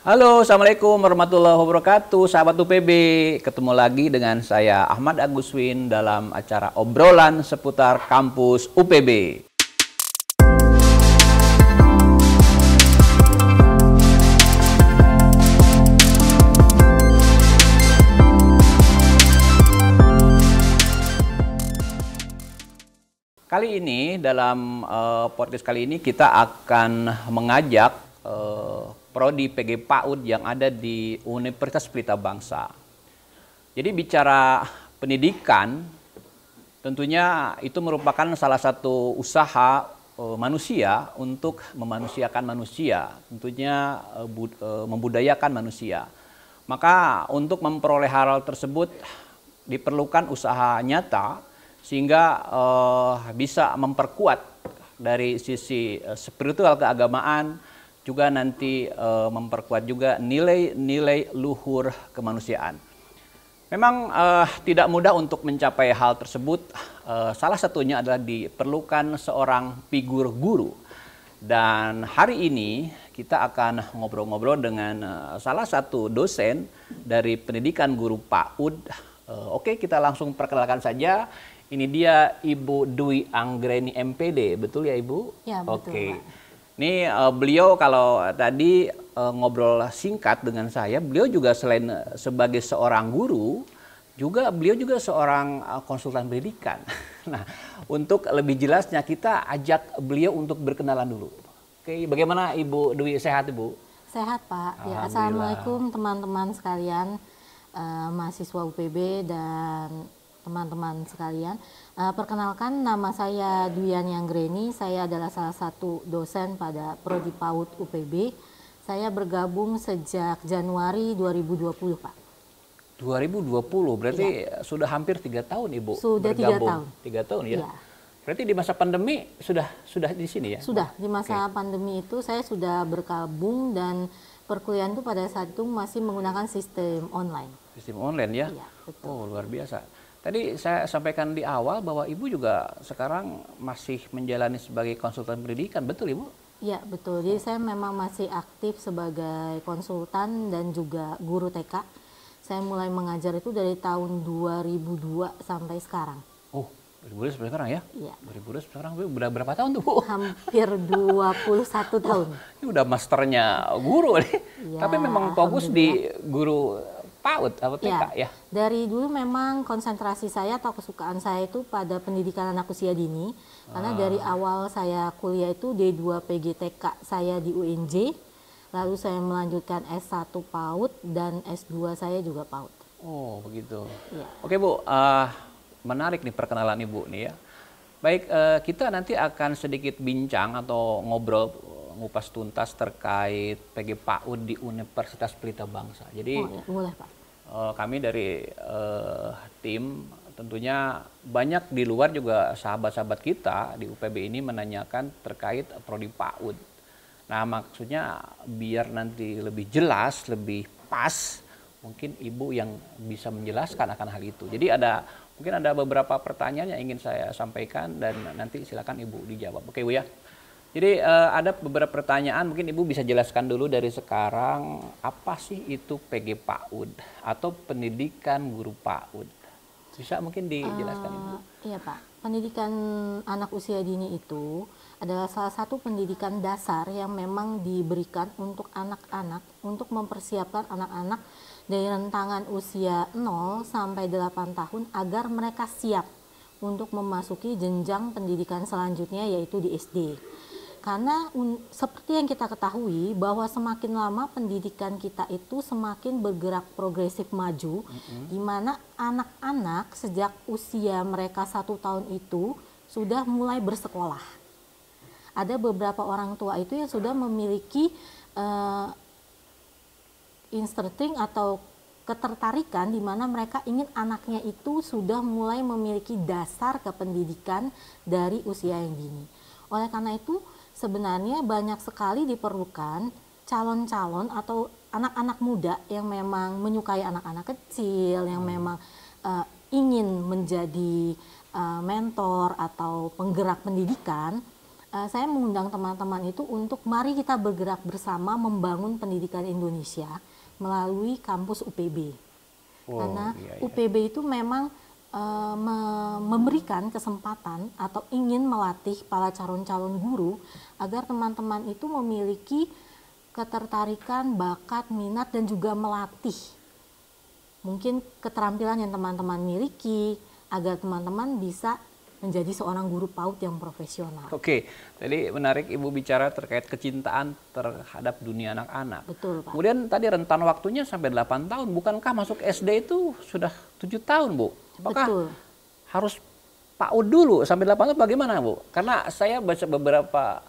Halo, Assalamualaikum warahmatullahi wabarakatuh, sahabat UPB. Ketemu lagi dengan saya Ahmad Aguswin dalam acara obrolan seputar kampus UPB. Kali ini dalam podcast kali ini kita akan mengajak Prodi PG PAUD yang ada di Universitas Pelita Bangsa. Jadi bicara pendidikan, tentunya itu merupakan salah satu usaha manusia untuk memanusiakan manusia, tentunya membudayakan manusia. Maka untuk memperoleh hal tersebut diperlukan usaha nyata sehingga bisa memperkuat dari sisi spiritual keagamaan, juga nanti memperkuat juga nilai-nilai luhur kemanusiaan. Memang tidak mudah untuk mencapai hal tersebut, salah satunya adalah diperlukan seorang figur guru. Dan hari ini kita akan ngobrol-ngobrol dengan salah satu dosen dari pendidikan guru PAUD. Oke, kita langsung perkenalkan saja. Ini dia Ibu Dwi Anggreni MPD, betul ya Ibu? Ya, betul. Oke. Pak. Ini beliau kalau tadi ngobrol singkat dengan saya, beliau juga selain sebagai seorang guru, beliau juga seorang konsultan pendidikan. Nah, untuk lebih jelasnya kita ajak beliau untuk berkenalan dulu. Oke, bagaimana Ibu Dwi, sehat Ibu? Sehat Pak. Ya, Assalamualaikum teman-teman sekalian, mahasiswa UPB dan teman-teman sekalian. Perkenalkan, nama saya Dwi Anggreni. Saya adalah salah satu dosen pada Prodi PAUD UPB. Saya bergabung sejak Januari 2020, Pak. 2020, berarti ya. Sudah hampir 3 tahun Ibu sudah bergabung. 3 tahun. 3 tahun ya? Ya. Berarti di masa pandemi sudah di sini ya? Sudah, di masa pandemi itu saya sudah bergabung dan perkuliahan itu pada saat itu masih menggunakan sistem online. Sistem online ya? Iya, betul. Oh, luar biasa. Tadi saya sampaikan di awal bahwa Ibu juga sekarang masih menjalani sebagai konsultan pendidikan, betul Ibu? Iya, betul. Jadi saya memang masih aktif sebagai konsultan dan juga guru TK. Saya mulai mengajar itu dari tahun 2002 sampai sekarang. Oh, 2002 sampai sekarang ya? Iya. 2002 sampai sekarang udah berapa tahun tuh Bu? Hampir 21 tahun. Ini udah masternya guru nih. Ya, tapi memang fokus di guru PAUD atau TK ya? Dari dulu memang konsentrasi saya atau kesukaan saya itu pada pendidikan anak usia dini. Karena dari awal saya kuliah itu D2 PGTK saya di UNJ. Lalu saya melanjutkan S1 PAUD dan S2 saya juga PAUD. Oh begitu. Ya. Oke Bu, menarik nih perkenalan Ibu nih ya. Baik, kita nanti akan sedikit bincang atau ngobrol ngupas tuntas terkait PG PAUD di Universitas Pelita Bangsa. Jadi ya, boleh Pak. Kami dari tim tentunya banyak di luar juga sahabat-sahabat kita di UPB ini menanyakan terkait Prodi PAUD. Nah maksudnya biar nanti lebih jelas, lebih pas, mungkin Ibu yang bisa menjelaskan akan hal itu. Jadi mungkin ada beberapa pertanyaan yang ingin saya sampaikan dan nanti silakan Ibu dijawab. Oke Bu ya. Jadi ada beberapa pertanyaan, mungkin Ibu bisa jelaskan dulu dari sekarang, apa sih itu PG PAUD atau pendidikan guru PAUD? Bisa mungkin dijelaskan Ibu? Iya Pak, pendidikan anak usia dini itu adalah salah satu pendidikan dasar yang memang diberikan untuk anak-anak, untuk mempersiapkan anak-anak dari rentangan usia 0 sampai 8 tahun agar mereka siap untuk memasuki jenjang pendidikan selanjutnya yaitu di SD. Karena seperti yang kita ketahui bahwa semakin lama pendidikan kita itu semakin bergerak progresif maju, di mana anak-anak sejak usia mereka 1 tahun itu sudah mulai bersekolah. Ada beberapa orang tua itu yang sudah memiliki insting atau ketertarikan di mana mereka ingin anaknya itu sudah mulai memiliki dasar kependidikan dari usia yang dini. Oleh karena itu sebenarnya banyak sekali diperlukan calon-calon atau anak-anak muda yang memang menyukai anak-anak kecil, yang memang ingin menjadi mentor atau penggerak pendidikan Saya mengundang teman-teman itu untuk mari kita bergerak bersama membangun pendidikan Indonesia melalui kampus UPB. Karena UPB itu memang memberikan kesempatan atau ingin melatih para calon-calon guru agar teman-teman itu memiliki ketertarikan, bakat, minat, dan juga melatih mungkin keterampilan yang teman-teman miliki agar teman-teman bisa menjadi seorang guru PAUD yang profesional. Oke, tadi menarik Ibu bicara terkait kecintaan terhadap dunia anak-anak. Betul, Pak. Kemudian tadi rentan waktunya sampai 8 tahun, bukankah masuk SD itu sudah 7 tahun, Bu? Apakah Betul. harus PAUD dulu sampai 8 tahun bagaimana, Bu? Karena saya baca beberapa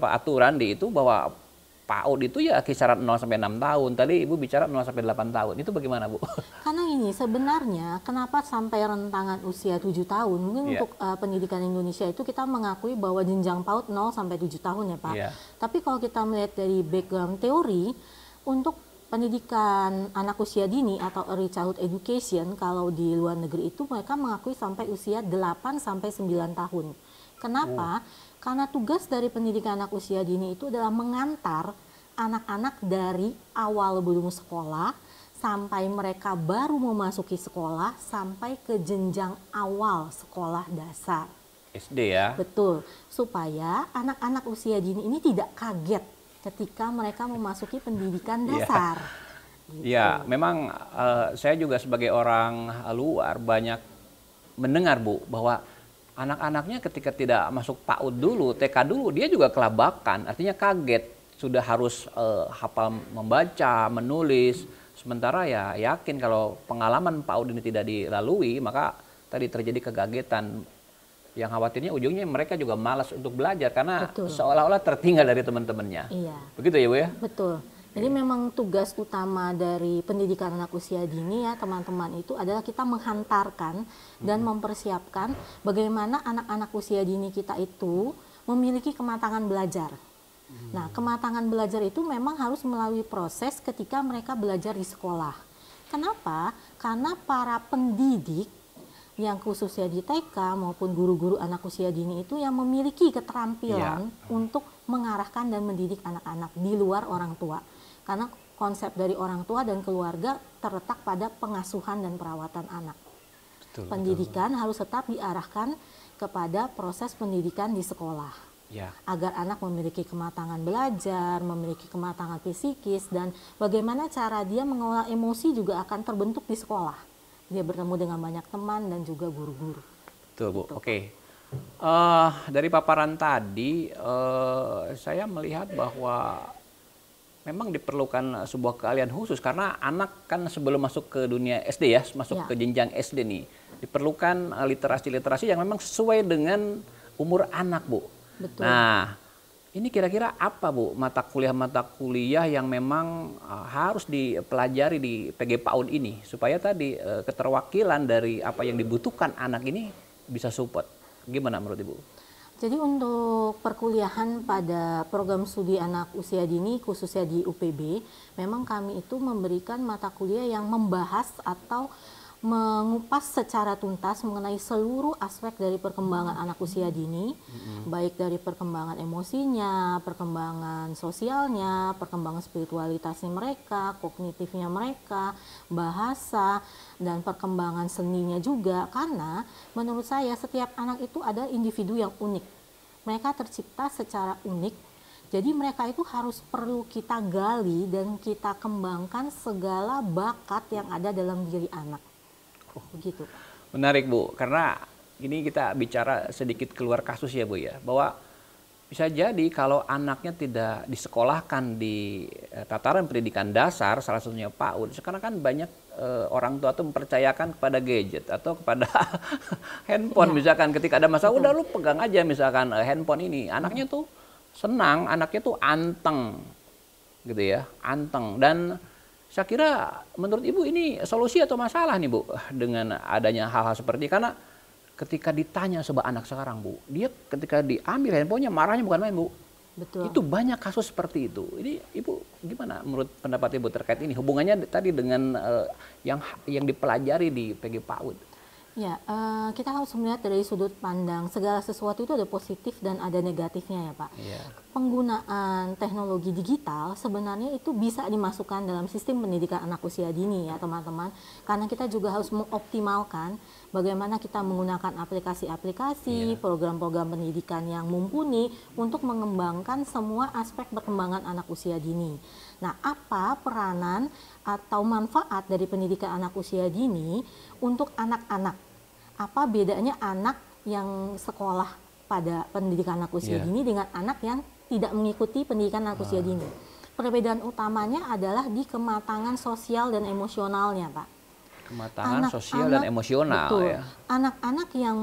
aturan di itu bahwa PAUD itu ya kisaran 0 sampai 6 tahun. Tadi Ibu bicara 0 sampai 8 tahun. Itu bagaimana, Bu? Karena ini sebenarnya kenapa sampai rentangan usia 7 tahun? Mungkin untuk pendidikan Indonesia itu kita mengakui bahwa jenjang PAUD 0 sampai 7 tahun ya, Pak. Tapi kalau kita melihat dari background teori, untuk pendidikan anak usia dini atau early childhood education, kalau di luar negeri itu mereka mengakui sampai usia 8 sampai 9 tahun. Kenapa? Karena tugas dari pendidikan anak usia dini itu adalah mengantar anak-anak dari awal belum sekolah sampai mereka baru memasuki sekolah sampai ke jenjang awal sekolah dasar. SD ya? Betul, supaya anak-anak usia dini ini tidak kaget ketika mereka memasuki pendidikan dasar. Ya, memang saya juga sebagai orang luar banyak mendengar, Bu, bahwa anak-anaknya ketika tidak masuk PAUD dulu, TK dulu, dia juga kelabakan, artinya kaget, sudah harus hafal membaca, menulis, sementara ya yakin kalau pengalaman PAUD ini tidak dilalui, maka tadi terjadi kegagetan. Yang khawatirnya ujungnya mereka juga malas untuk belajar karena seolah-olah tertinggal dari teman-temannya. Iya. Begitu ya, Bu ya? Betul. Jadi memang tugas utama dari pendidikan anak usia dini ya teman-teman itu adalah kita menghantarkan dan mempersiapkan bagaimana anak-anak usia dini kita itu memiliki kematangan belajar. Nah, kematangan belajar itu memang harus melalui proses ketika mereka belajar di sekolah. Kenapa? Karena para pendidik yang khususnya di TK maupun guru-guru anak usia dini itu yang memiliki keterampilan untuk mengarahkan dan mendidik anak-anak di luar orang tua. Karena konsep dari orang tua dan keluarga terletak pada pengasuhan dan perawatan anak. Pendidikan harus tetap diarahkan kepada proses pendidikan di sekolah. Agar anak memiliki kematangan belajar, memiliki kematangan psikis, dan bagaimana cara dia mengelola emosi juga akan terbentuk di sekolah. Dia bertemu dengan banyak teman dan juga guru-guru. Betul, Bu. Oke. Dari paparan tadi, saya melihat bahwa memang diperlukan sebuah keahlian khusus karena anak kan sebelum masuk ke dunia SD ya, masuk ke jenjang SD nih, diperlukan literasi-literasi yang memang sesuai dengan umur anak, Bu. Betul. Nah, ini kira-kira apa, Bu, mata kuliah yang memang harus dipelajari di PG PAUD ini supaya tadi keterwakilan dari apa yang dibutuhkan anak ini bisa support. Gimana menurut Ibu? Jadi untuk perkuliahan pada program studi anak usia dini khususnya di UPB, memang kami itu memberikan mata kuliah yang membahas atau mengupas secara tuntas mengenai seluruh aspek dari perkembangan anak usia dini, baik dari perkembangan emosinya, perkembangan sosialnya, perkembangan spiritualitasnya mereka, kognitifnya mereka, bahasa, dan perkembangan seninya juga. Karena menurut saya setiap anak itu ada individu yang unik. Mereka tercipta secara unik, jadi mereka itu harus perlu kita gali dan kita kembangkan segala bakat yang ada dalam diri anak. Begitu. Menarik, Bu, karena ini kita bicara sedikit keluar kasus ya, Bu ya, bahwa bisa jadi kalau anaknya tidak disekolahkan di tataran pendidikan dasar, salah satunya PAUD, sekarang kan banyak orang tua tuh mempercayakan kepada gadget atau kepada handphone, misalkan ketika ada masalah, udah lu pegang aja misalkan handphone ini, anaknya tuh senang, anaknya tuh anteng, gitu ya, anteng. Dan saya kira menurut Ibu ini solusi atau masalah nih, Bu, dengan adanya hal-hal seperti ini? Karena ketika ditanya sebuah anak sekarang, Bu, dia ketika diambil handphonenya marahnya bukan main, Bu. Betul. Itu banyak kasus seperti itu. Ini Ibu gimana menurut pendapat Ibu terkait ini? Hubungannya tadi dengan yang dipelajari di PG PAUD. Ya, kita harus melihat dari sudut pandang segala sesuatu itu ada positif dan ada negatifnya ya Pak. Iya. Penggunaan teknologi digital sebenarnya itu bisa dimasukkan dalam sistem pendidikan anak usia dini ya teman-teman. Karena kita juga harus mengoptimalkan bagaimana kita menggunakan aplikasi-aplikasi, program-program pendidikan yang mumpuni untuk mengembangkan semua aspek perkembangan anak usia dini. Nah, apa peranan atau manfaat dari pendidikan anak usia dini untuk anak-anak? Apa bedanya anak yang sekolah pada pendidikan anak usia dini dengan anak yang tidak mengikuti pendidikan anak usia dini? Perbedaan utamanya adalah di kematangan sosial dan emosionalnya, Pak. Kematangan sosial dan emosional, betul. ya. Anak-anak yang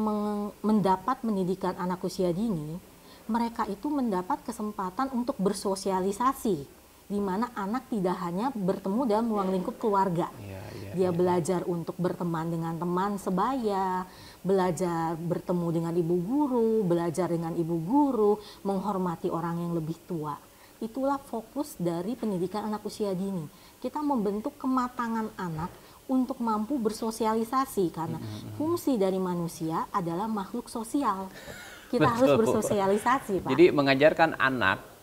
mendapat pendidikan anak usia dini, mereka itu mendapat kesempatan untuk bersosialisasi, di mana anak tidak hanya bertemu dalam ruang lingkup keluarga. Dia belajar untuk berteman dengan teman sebaya, belajar bertemu dengan ibu guru, belajar dengan ibu guru, menghormati orang yang lebih tua. Itulah fokus dari pendidikan anak usia dini. Kita membentuk kematangan anak untuk mampu bersosialisasi, karena fungsi dari manusia adalah makhluk sosial. Kita harus bersosialisasi, Pak. Jadi mengajarkan anak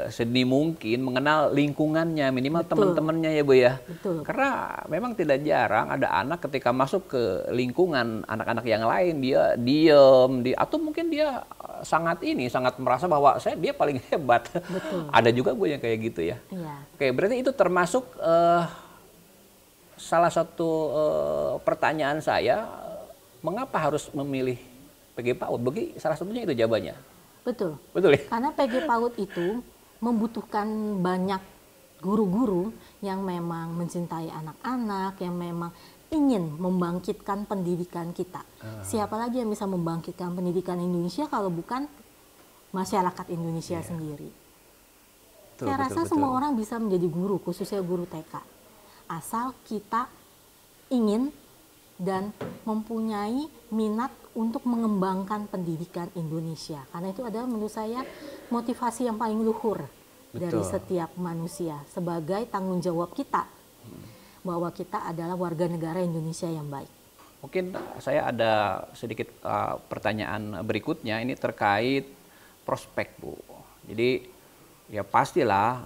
sedini mungkin mengenal lingkungannya, minimal teman-temannya ya Bu ya. Betul. Karena memang tidak jarang ada anak ketika masuk ke lingkungan anak-anak yang lain dia diem, atau mungkin dia sangat merasa bahwa dia paling hebat. Betul. Ada juga Bu yang kayak gitu ya. Iya. Oke, berarti itu termasuk salah satu pertanyaan saya, mengapa harus memilih PG PAUD? Bagi salah satunya itu jawabannya. Betul. Betul ya? Karena PG PAUD itu membutuhkan banyak guru-guru yang memang mencintai anak-anak, yang memang ingin membangkitkan pendidikan kita. Siapa lagi yang bisa membangkitkan pendidikan Indonesia kalau bukan masyarakat Indonesia sendiri? Saya rasa semua orang bisa menjadi guru, khususnya guru TK. Asal kita ingin dan mempunyai minat untuk mengembangkan pendidikan Indonesia. Karena itu adalah menurut saya motivasi yang paling luhur dari setiap manusia sebagai tanggung jawab kita bahwa kita adalah warga negara Indonesia yang baik. Mungkin saya ada sedikit pertanyaan berikutnya, ini terkait prospek Bu. Jadi ya pastilah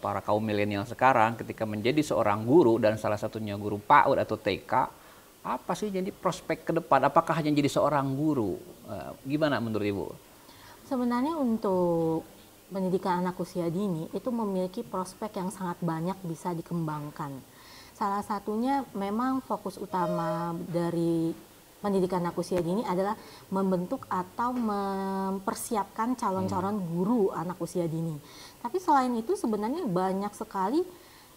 para kaum milenial sekarang ketika menjadi seorang guru dan salah satunya guru PAUD atau TK, apa sih jadi prospek ke depan? Apakah hanya jadi seorang guru? Gimana menurut Ibu? Sebenarnya untuk pendidikan anak usia dini itu memiliki prospek yang sangat banyak bisa dikembangkan. Salah satunya memang fokus utama dari pendidikan anak usia dini adalah membentuk atau mempersiapkan calon-calon guru anak usia dini. Tapi selain itu sebenarnya banyak sekali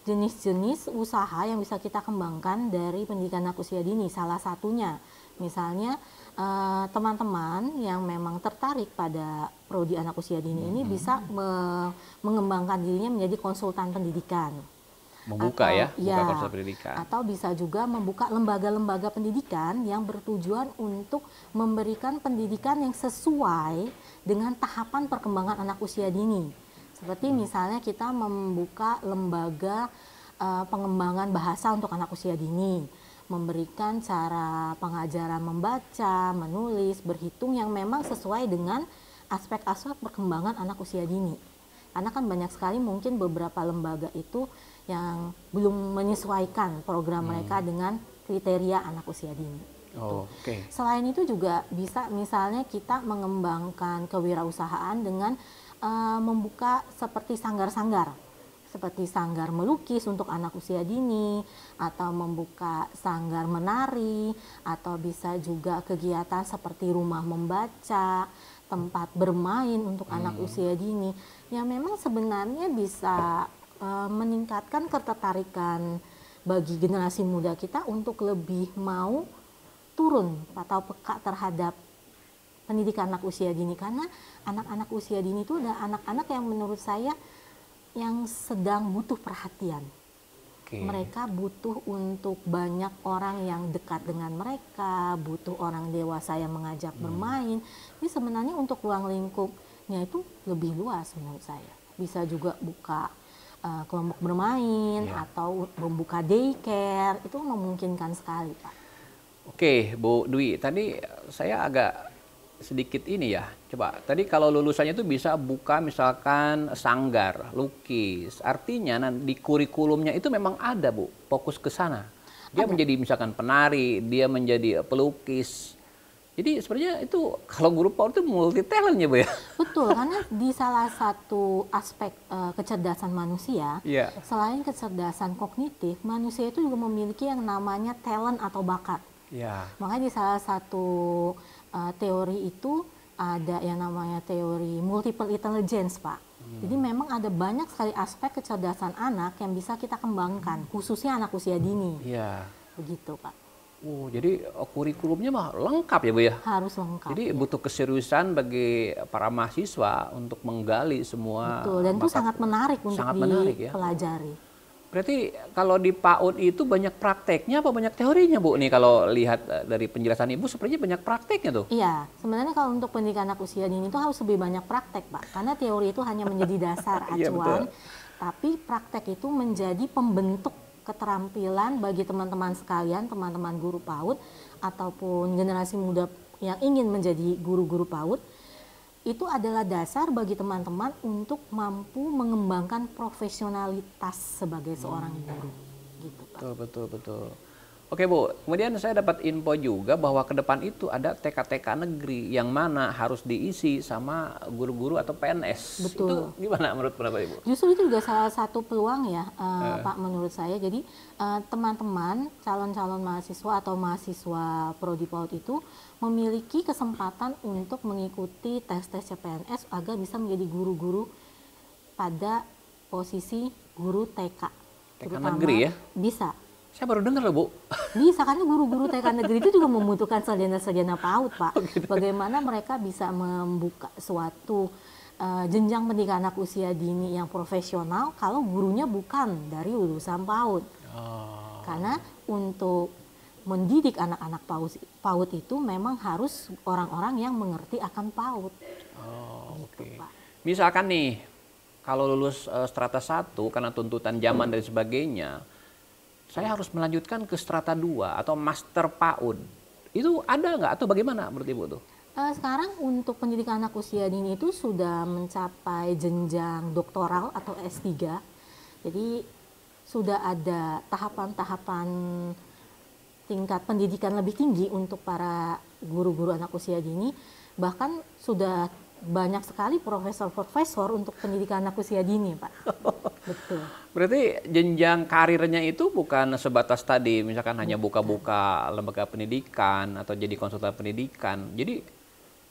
jenis-jenis usaha yang bisa kita kembangkan dari pendidikan anak usia dini. Salah satunya misalnya teman-teman yang memang tertarik pada prodi anak usia dini ini bisa mengembangkan dirinya menjadi konsultan pendidikan. Membuka buka konsultan pendidikan. Atau bisa juga membuka lembaga-lembaga pendidikan yang bertujuan untuk memberikan pendidikan yang sesuai dengan tahapan perkembangan anak usia dini. Seperti misalnya kita membuka lembaga pengembangan bahasa untuk anak usia dini, memberikan cara pengajaran membaca, menulis, berhitung yang memang sesuai dengan aspek-aspek perkembangan anak usia dini. Karena kan banyak sekali mungkin beberapa lembaga itu yang belum menyesuaikan program mereka dengan kriteria anak usia dini. Selain itu juga bisa misalnya kita mengembangkan kewirausahaan dengan membuka seperti sanggar-sanggar, seperti sanggar melukis untuk anak usia dini, atau membuka sanggar menari, atau bisa juga kegiatan seperti rumah membaca, tempat bermain untuk anak usia dini, yang memang sebenarnya bisa meningkatkan ketertarikan bagi generasi muda kita untuk lebih mau turun atau peka terhadap pendidikan anak usia dini. Karena anak-anak usia dini itu adalah anak-anak yang menurut saya yang sedang butuh perhatian. Mereka butuh untuk banyak orang yang dekat dengan mereka, butuh orang dewasa yang mengajak bermain. Ini sebenarnya untuk ruang lingkupnya itu lebih luas menurut saya. Bisa juga buka kelompok bermain atau membuka daycare, itu memungkinkan sekali Pak. Oke, Bu Dwi, tadi saya agak sedikit ini ya. Coba, tadi kalau lulusannya itu bisa buka misalkan sanggar, lukis. Artinya di kurikulumnya itu memang ada, Bu, fokus ke sana. Dia Ada. menjadi misalkan penari, dia menjadi pelukis. Jadi sebenarnya itu kalau guru PAUD itu multi talent ya, Bu ya? Betul, karena di salah satu aspek kecerdasan manusia, Iya. selain kecerdasan kognitif, manusia itu juga memiliki yang namanya talent atau bakat. Iya. Makanya di salah satu teori itu ada yang namanya teori multiple intelligence, Pak. Jadi memang ada banyak sekali aspek kecerdasan anak yang bisa kita kembangkan, khususnya anak usia dini. Iya. Begitu, Pak. Oh, jadi kurikulumnya mah lengkap ya, Bu ya? Harus lengkap. Jadi ya. butuh keseriusan bagi para mahasiswa untuk menggali semua. Betul, dan itu bakat. sangat menarik untuk Sangat menarik ya. dipelajari. Berarti kalau di PAUD itu banyak prakteknya apa banyak teorinya, Bu? Nih kalau lihat dari penjelasan Ibu sepertinya banyak prakteknya tuh. Iya, sebenarnya kalau untuk pendidikan anak usia dini itu harus lebih banyak praktek, Pak. Karena teori itu hanya menjadi dasar Iya, acuan, betul. tapi praktek itu menjadi pembentuk keterampilan bagi teman-teman sekalian, teman-teman guru PAUD, ataupun generasi muda yang ingin menjadi guru-guru PAUD. Itu adalah dasar bagi teman-teman untuk mampu mengembangkan profesionalitas sebagai seorang guru. Gitu, Pak. Betul, betul, betul. Oke, Bu, kemudian saya dapat info juga bahwa ke depan itu ada TK-TK negeri yang mana harus diisi sama guru-guru atau PNS. Betul. Itu gimana menurut pendapat Ibu? Justru itu juga salah satu peluang ya, Pak, menurut saya. Jadi teman-teman calon-calon mahasiswa atau mahasiswa prodi PAUD itu memiliki kesempatan untuk mengikuti tes-tes CPNS agar bisa menjadi guru-guru pada posisi guru TK. TK Terutama negeri ya? Bisa. Saya baru dengar loh, Bu. Bisa, karena guru-guru TK negeri itu juga membutuhkan sarjana-sarjana PAUD, Pak. Gitu. Bagaimana mereka bisa membuka suatu jenjang pendidikan anak usia dini yang profesional kalau gurunya bukan dari lulusan PAUD. Oh, Karena untuk mendidik anak-anak PAUD itu memang harus orang-orang yang mengerti akan PAUD. oke. Gitu, Pak. Misalkan nih, kalau lulus strata 1 karena tuntutan zaman dan sebagainya, saya harus melanjutkan ke strata 2 atau master PAUD. Itu ada nggak atau bagaimana menurut Ibu tuh? Sekarang untuk pendidikan anak usia dini itu sudah mencapai jenjang doktoral atau S3. Jadi sudah ada tahapan-tahapan tingkat pendidikan lebih tinggi untuk para guru-guru anak usia dini. Bahkan sudah banyak sekali profesor-profesor untuk pendidikan anak usia dini, Pak. Betul. Berarti jenjang karirnya itu bukan sebatas tadi, misalkan hanya buka-buka lembaga pendidikan atau jadi konsultan pendidikan. Jadi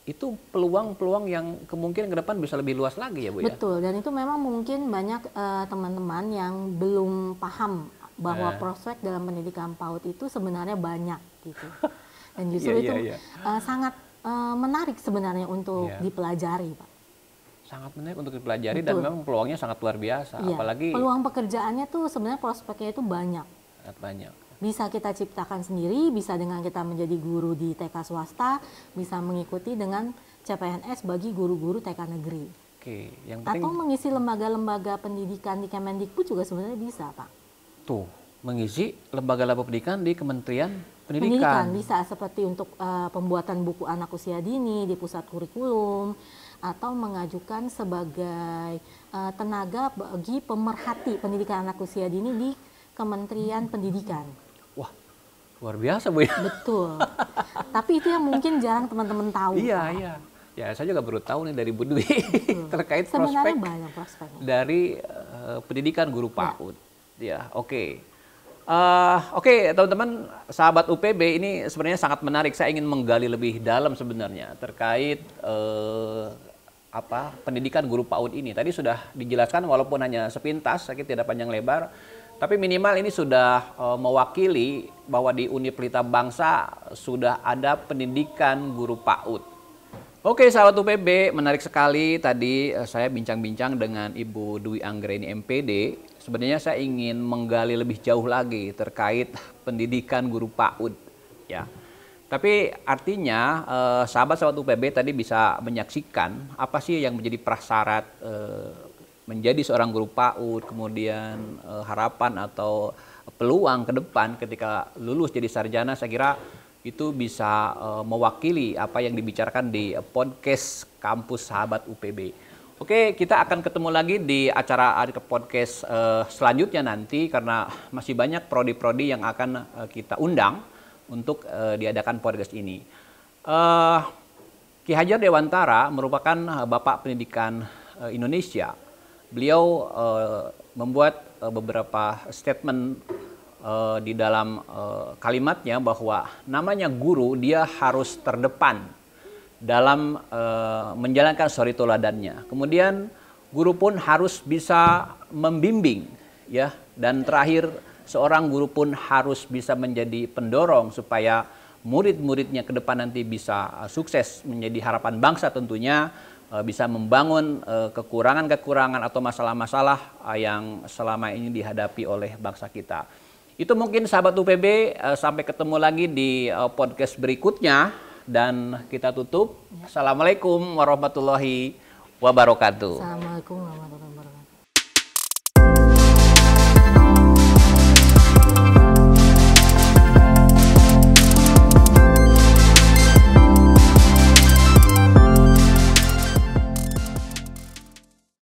itu peluang-peluang yang kemungkinan ke depan bisa lebih luas lagi ya, Bu ya? Betul, dan itu memang mungkin banyak teman-teman yang belum paham bahwa prospek dalam pendidikan PAUD itu sebenarnya banyak gitu. Dan justru Iya, itu iya. sangat menarik sebenarnya untuk Iya. dipelajari, Pak. Sangat menarik untuk dipelajari dan Betul. memang peluangnya sangat luar biasa. Iya, Apalagi peluang pekerjaannya tuh sebenarnya prospeknya itu banyak. sangat banyak. Bisa kita ciptakan sendiri, bisa dengan kita menjadi guru di TK swasta, bisa mengikuti dengan CPNS bagi guru-guru TK negeri. Oke, yang penting Atau mengisi lembaga-lembaga pendidikan di Kemendikbud juga sebenarnya bisa, Pak. tuh mengisi lembaga-lembaga pendidikan di Kementerian Pendidikan Pendidikan. bisa seperti untuk pembuatan buku anak usia dini di pusat kurikulum, atau mengajukan sebagai tenaga bagi pemerhati pendidikan anak usia dini di Kementerian Pendidikan. Wah, luar biasa, Bu ya. Betul. Tapi itu yang mungkin jarang teman-teman tahu. Iya, Pak. iya. Ya, saya juga baru tahu nih dari Bu Dwi terkait Sebenarnya prospek banyak prospeknya. dari pendidikan guru PAUD. Ya, oke. Oke, teman-teman, sahabat UPB, ini sebenarnya sangat menarik. Saya ingin menggali lebih dalam sebenarnya terkait pendidikan guru PAUD ini. Tadi sudah dijelaskan walaupun hanya sepintas, saya tidak panjang lebar. Tapi minimal ini sudah mewakili bahwa di Uni Pelita Bangsa sudah ada pendidikan guru PAUD. Oke, sahabat UPB, menarik sekali tadi saya bincang-bincang dengan Ibu Dwi Anggraini MPD. Sebenarnya saya ingin menggali lebih jauh lagi terkait pendidikan guru PAUD, ya. Tapi artinya sahabat-sahabat UPB tadi bisa menyaksikan apa sih yang menjadi prasyarat menjadi seorang guru PAUD, kemudian harapan atau peluang ke depan ketika lulus jadi sarjana. Saya kira itu bisa mewakili apa yang dibicarakan di podcast Kampus Sahabat UPB. Oke, kita akan ketemu lagi di acara podcast selanjutnya nanti karena masih banyak prodi-prodi yang akan kita undang untuk diadakan podcast ini. Ki Hajar Dewantara merupakan Bapak Pendidikan Indonesia. Beliau membuat beberapa statement di dalam kalimatnya bahwa namanya guru dia harus terdepan dalam menjalankan suri teladannya. Kemudian guru pun harus bisa membimbing, ya. Dan terakhir seorang guru pun harus bisa menjadi pendorong supaya murid-muridnya ke depan nanti bisa sukses menjadi harapan bangsa tentunya, bisa membangun kekurangan-kekurangan atau masalah-masalah yang selama ini dihadapi oleh bangsa kita. Itu mungkin sahabat UPB, sampai ketemu lagi di podcast berikutnya dan kita tutup. Assalamualaikum warahmatullahi wabarakatuh. Assalamualaikum warahmatullahi wabarakatuh.